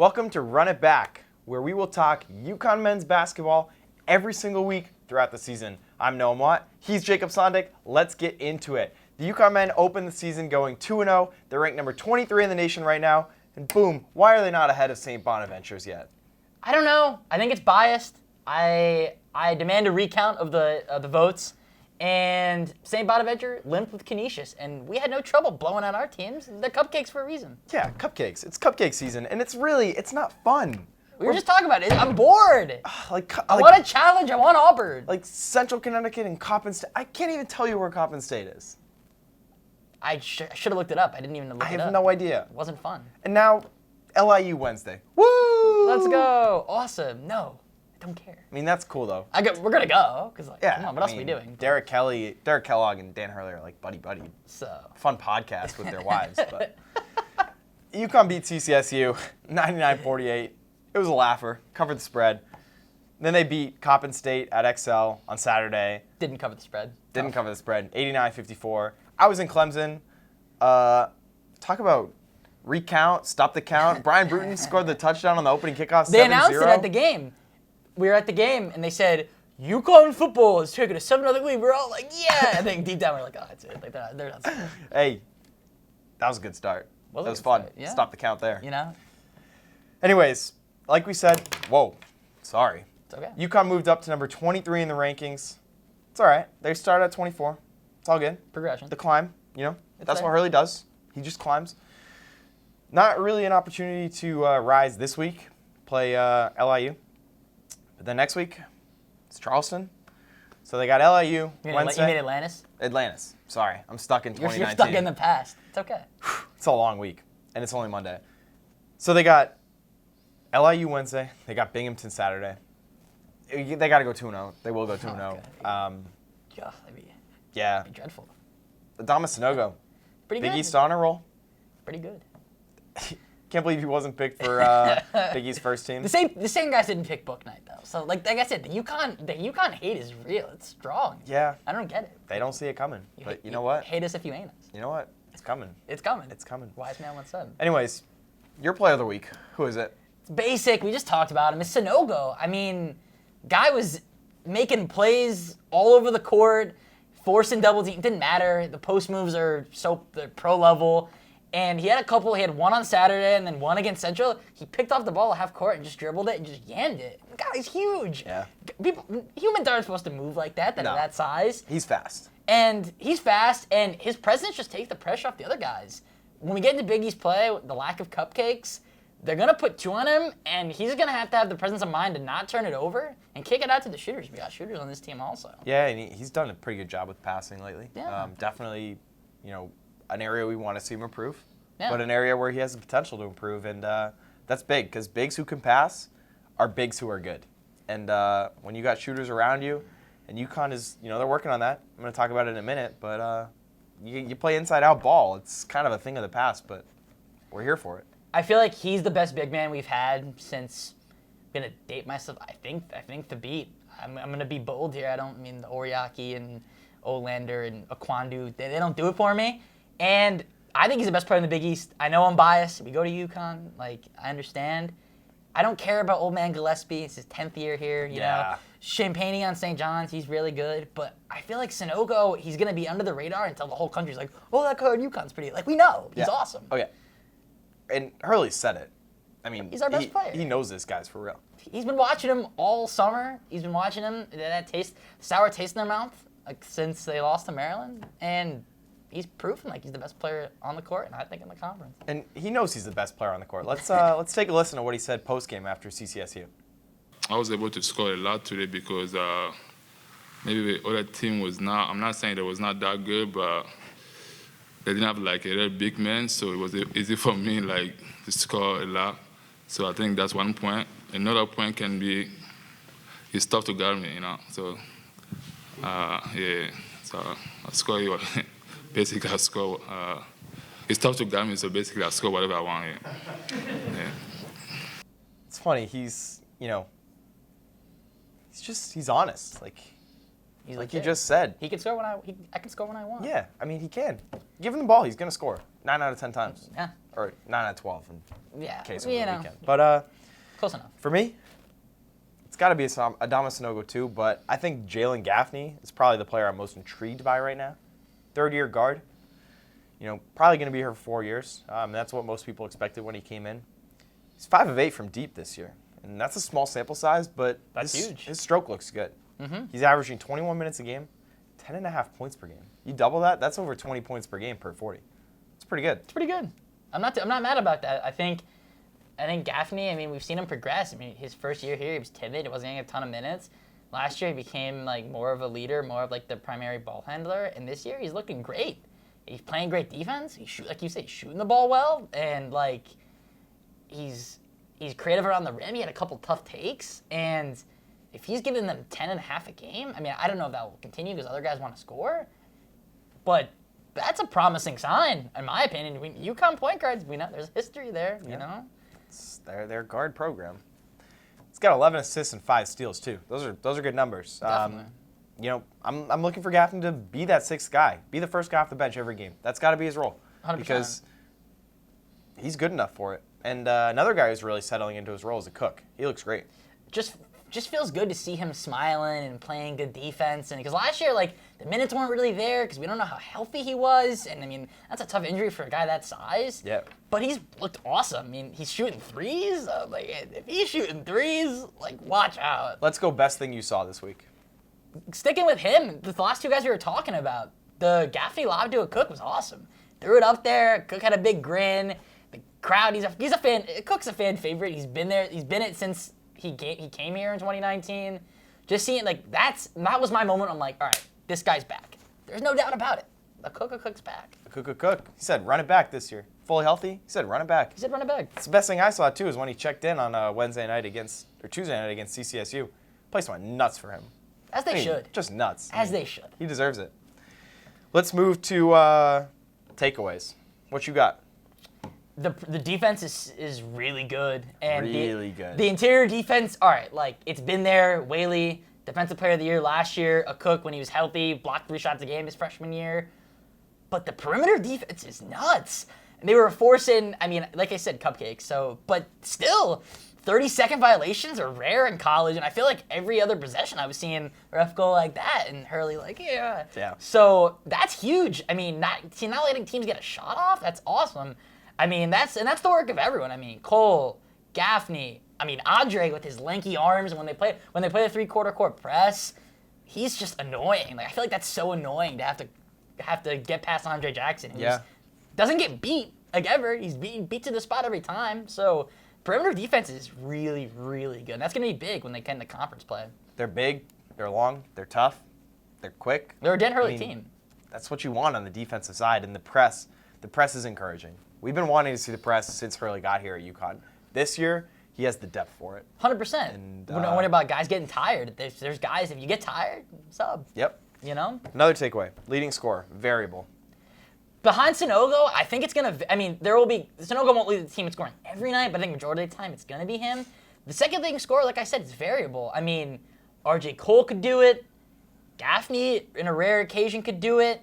Welcome to Run It Back, where we will talk UConn men's basketball every single week throughout the season. I'm Noam. He's Jacob Sondik. Let's get into it. The UConn men opened the season going 2-0. They're ranked number 23 in the nation right now. And boom, why are they not ahead of St. Bonaventures yet? I don't know. I think it's biased. I demand a recount of the votes. And St. Bonaventure limped with Canisius, and we had no trouble blowing out our teams. They're cupcakes for a reason. Yeah, cupcakes. It's cupcake season, and it's not fun. We were just talking about it. I'm bored. I want a challenge. I want Auburn. Like Central Connecticut and Coppin State. I can't even tell you where Coppin State is. I should have looked it up. I didn't even look it up. I have no idea. It wasn't fun. And now, LIU Wednesday. Woo! Let's go. Awesome. No, I don't care. I mean, that's cool, though. We're going to go, because, yeah, come on, what else are we doing? Derek Kellogg and Dan Hurley are like buddy-buddy. So. Fun podcast with their wives. But UConn beat CCSU 99-48. It was a laugher. Covered the spread. Then they beat Coppin State at XL on Saturday. Didn't cover the spread. Didn't cover the spread. 89-54. I was in Clemson. Talk about recount, stop the count. Brian Bruton scored the touchdown on the opening kickoff. They announced it at the game. We were at the game, and they said, UConn football is taking a 7-0 lead. We're all like, yeah. And then deep down, we're like, oh, that's it. Like, they're not scoring. Hey, that was a good start. That was fun. Yeah. Stop the count there. You know? Anyways, like we said, sorry. It's okay. UConn moved up to number 23 in the rankings. It's all right. They started at 24. It's all good. Progression. The climb, that's what Hurley does. He just climbs. Not really an opportunity to rise this week, play LIU. But then next week, it's Charleston. So they got LIU Wednesday. You mean Atlantis? Atlantis. Sorry, I'm stuck in 2019. You're stuck in the past. It's okay. It's a long week, and it's only Monday. So they got LIU Wednesday. They got Binghamton Saturday. They got to go 2-0. They will go 2-0. Okay. That'd be dreadful. Adama Sanogo. Pretty Big good. East honor roll. Pretty good. Can't believe he wasn't picked for Big East first team. The same guys didn't pick Book Night, though. So, like I said, the UConn hate is real. It's strong. Yeah. I don't get it. They don't see it coming. But you know what? Hate us if you ain't us. You know what? It's coming. It's coming. It's coming. Wise man once said. Anyways, your player of the week. Who is it? It's basic. We just talked about him. It's Sanogo. I mean, guy was making plays all over the court, forcing double team. Didn't matter. The post moves are they're pro level. And he had a couple. He had one on Saturday and then one against Central. He picked off the ball at half court and just dribbled it and just yammed it. The guy's huge. Yeah. Humans aren't supposed to move like that, that size. He's fast. And he's fast, and his presence just takes the pressure off the other guys. When we get into Big East play, the lack of cupcakes, they're going to put two on him, and he's going to have the presence of mind to not turn it over and kick it out to the shooters. We got shooters on this team also. Yeah, and he's done a pretty good job with passing lately. Yeah. Definitely, an area we want to see him improve, yeah. But an area where he has the potential to improve, and that's big because bigs who can pass are bigs who are good. And when you got shooters around you, and UConn is, they're working on that. I'm going to talk about it in a minute, but you play inside-out ball. It's kind of a thing of the past, but we're here for it. I feel like he's the best big man we've had since, I'm going to date myself, I think the beat. I'm going to be bold here. I don't mean the Oriaki and Olander and Akwandu. They don't do it for me. And I think he's the best player in the Big East. I know I'm biased. We go to UConn. I understand. I don't care about old man Gillespie. It's his 10th year here. You know, Champagne on St. John's, he's really good. But I feel like Sanogo, he's going to be under the radar until the whole country's like, oh, that guy on UConn's pretty. We know. He's awesome. Oh, yeah. And Hurley said it. I mean, he's our best player. He knows this guy's for real. He's been watching him all summer. He's been watching him, that sour taste in their mouth since they lost to Maryland. And he's proven he's the best player on the court, and I think in the conference. And he knows he's the best player on the court. Let's take a listen to what he said post-game after CCSU. I was able to score a lot today because maybe the other team was not, I'm not saying it was not that good, but they didn't have a real big man, so it was easy for me to score a lot. So I think that's one point. Another point can be, it's tough to guard me, So, so I score. Basically, I score. It's tough to guard me, so basically I score whatever I want. Yeah. It's funny. He's honest. He's like legit. you just said. He can score when I can score when I want. Yeah, I mean, he can. Give him the ball, he's going to score 9 out of 10 times. Yeah. Or 9 out of 12 in Yeah. case You over the know. weekend. But Close enough. for me, it's got to be Adama Sanogo too, but I think Jalen Gaffney is probably the player I'm most intrigued by right now. Third-year guard. You know, probably going to be here for 4 years. That's what most people expected when he came in. He's 5 of 8 from deep this year. And that's a small sample size, but That's huge. His stroke looks good. Mm-hmm. He's averaging 21 minutes a game, 10.5 points per game. You double that, that's over 20 points per game per 40. It's pretty good. It's pretty good. I'm not mad about that. I think Gaffney, I mean, we've seen him progress. I mean, his first year here, he was timid. He wasn't getting a ton of minutes. Last year, he became like more of a leader, more of like the primary ball handler. And this year, he's looking great. He's playing great defense. Like you say, shooting the ball well, and like he's creative around the rim. He had a couple tough takes, and if he's giving them 10.5 a game, I mean, I don't know if that will continue because other guys want to score, but that's a promising sign, in my opinion. UConn point guards, we know there's history there, you know? It's their guard program. It's got 11 assists and 5 steals too. Those are good numbers. Definitely. You know, I'm looking for Gaffney to be that sixth guy, be the first guy off the bench every game. That's got to be his role 100%. because he's good enough for it. And another guy who's really settling into his role is Akok. He looks great. Just feels good to see him smiling and playing good defense. And because last year, like, the minutes weren't really there because we don't know how healthy he was. And I mean, that's a tough injury for a guy that size. Yeah. But he's looked awesome. I mean, he's shooting threes. Like, if he's shooting threes, like, watch out. Let's go best thing you saw this week. Sticking with him, the last two guys we were talking about, the Gaffney lob to Akok was awesome. Threw it up there. Cook had a big grin. The crowd, he's a fan. Cook's a fan favorite. He's been there. He's been it since he came here in 2019. Just seeing, like, that was my moment. I'm like, all right, this guy's back. There's no doubt about it. Cook's back. Akok. He said run it back this year. Fully healthy. He said run it back. He said run it back. It's the best thing I saw too is when he checked in on Tuesday night against CCSU. Place went nuts for him. As they should. Just nuts. They should. He deserves it. Let's move to takeaways. What you got? The defense is really good. And Really good. The interior defense, all right, like, it's been there. Whaley, Defensive Player of the Year last year. Akok, when he was healthy, blocked 3 shots a game his freshman year. But the perimeter defense is nuts. And they were forcing, I mean, like I said, cupcakes. So, but still, 30-second violations are rare in college, and I feel like every other possession I was seeing a ref go like that, and Hurley like, yeah. Yeah. So that's huge. I mean, not letting teams get a shot off, that's awesome. I mean, that's the work of everyone. I mean, Cole, Gaffney, I mean, Andre with his lanky arms, and when they play the 3/4 court press, he's just annoying. Like, I feel like that's so annoying to have to get past Andre Jackson. Who doesn't get beat like ever. He's beat to the spot every time. So perimeter defense is really, really good. And that's going to be big when they get into conference play. They're big, they're long, they're tough, they're quick. They're a Dan Hurley team. That's what you want on the defensive side. And the press is encouraging. We've been wanting to see the press since Hurley got here at UConn. This year, he has the depth for it. 100%. And, We're not worried about guys getting tired. There's guys, if you get tired, sub. Yep. You know? Another takeaway, leading scorer, variable. Behind Sanogo, I think it's going to, I mean, Sanogo won't lead the team in scoring every night, but I think majority of the time it's going to be him. The second leading scorer, like I said, is variable. I mean, RJ Cole could do it. Gaffney, in a rare occasion, could do it.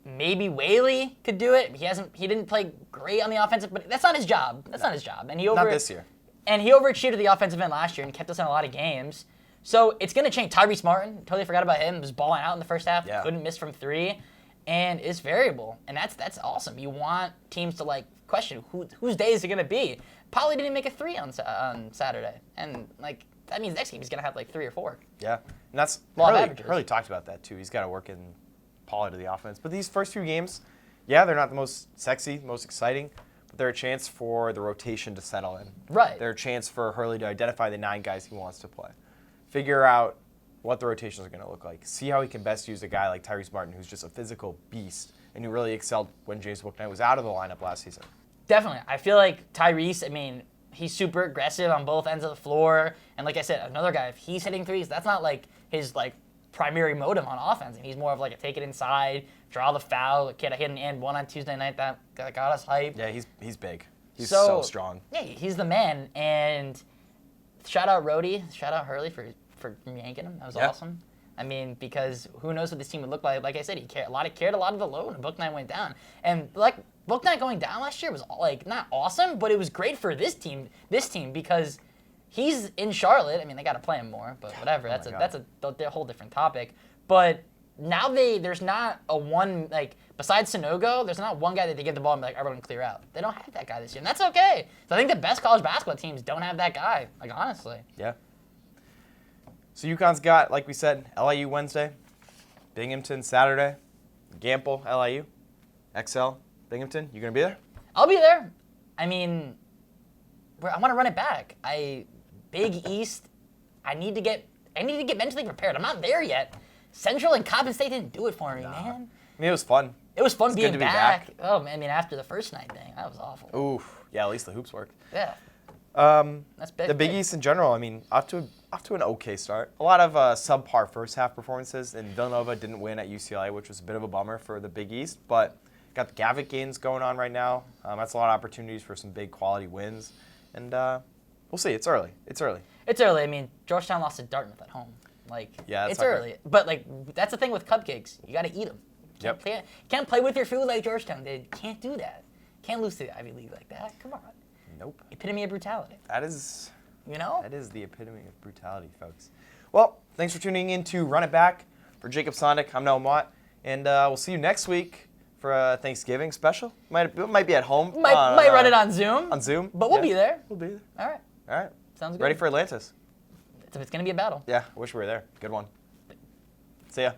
Maybe Whaley could do it. He didn't play great on the offensive, but that's not his job. Not his job. And Not this year. And he overachieved at the offensive end last year and kept us in a lot of games. So it's going to change. Tyrese Martin, totally forgot about him. Was balling out in the first half. Yeah. Couldn't miss from 3. And it's variable. And that's awesome. You want teams to, like, question whose day is it going to be. Polley didn't make a 3 on Saturday. And, like, that means next game he's going to have, like, 3 or 4. Yeah. And that's Hurley talked about that, too. He's got to work in Polley to the offense. But these first few games, yeah, they're not the most sexy, most exciting, but they're a chance for the rotation to settle in. Right. They're a chance for Hurley to identify the 9 guys he wants to play. Figure out what the rotations are going to look like. See how he can best use a guy like Tyrese Martin, who's just a physical beast, and who really excelled when James Bouknight was out of the lineup last season. Definitely. I feel like Tyrese, I mean, he's super aggressive on both ends of the floor. And like I said, another guy, if he's hitting threes, that's not, like, his, like, primary motive on offense. And he's more of, like, a take it inside, draw the foul. The kid I hit an and one on Tuesday night that got us hyped. Yeah, he's big. He's so strong. Yeah, he's the man. And shout out Rhodey, shout out Hurley for yanking him. That was awesome. I mean, because who knows what this team would look like. Like I said, he cared a lot of the load when Book Night went down. And like Book Night going down last year was like not awesome, but it was great for this team because he's in Charlotte. I mean, they got to play him more, but whatever. That's a whole different topic. But now there's not a one, like, besides Sanogo, there's not one guy that they give the ball and be like, everyone clear out. They don't have that guy this year, and that's okay. So I think the best college basketball teams don't have that guy, like, honestly. Yeah. So UConn's got, like we said, LIU Wednesday, Binghamton Saturday, Gamble, LIU, XL, Binghamton. You going to be there? I'll be there. I mean, I want to run it back. Big East, I need to get mentally prepared. I'm not there yet. Central and Coppin State didn't do it for me, man. I mean, it was fun. It was fun being good to be back. back. Oh, man, I mean, after the first night thing, that was awful. Oof. Yeah, at least the hoops worked. Yeah. That's big. The Big East in general, I mean, off to an okay start. A lot of subpar first half performances, and Villanova didn't win at UCLA, which was a bit of a bummer for the Big East. But got the Gavitt gains going on right now. That's a lot of opportunities for some big quality wins, and we'll see. It's early. It's early. I mean, Georgetown lost to Dartmouth at home. Like, yeah, it's early. But, like, that's the thing with cupcakes. You got to eat them. Can't play with your food like Georgetown did. Can't do that. Can't lose to the Ivy League like that. Come on. Nope. Epitome of brutality. That is, That is the epitome of brutality, folks. Well, thanks for tuning in to Run It Back. For Jacob Sondik, I'm Noam, and we'll see you next week for a Thanksgiving special. Might be at home. Might run it on Zoom. On Zoom. But we'll be there. We'll be there. All right. All right. Sounds good. Ready for Atlantis. It's going to be a battle. Yeah, I wish we were there. Good one. See ya.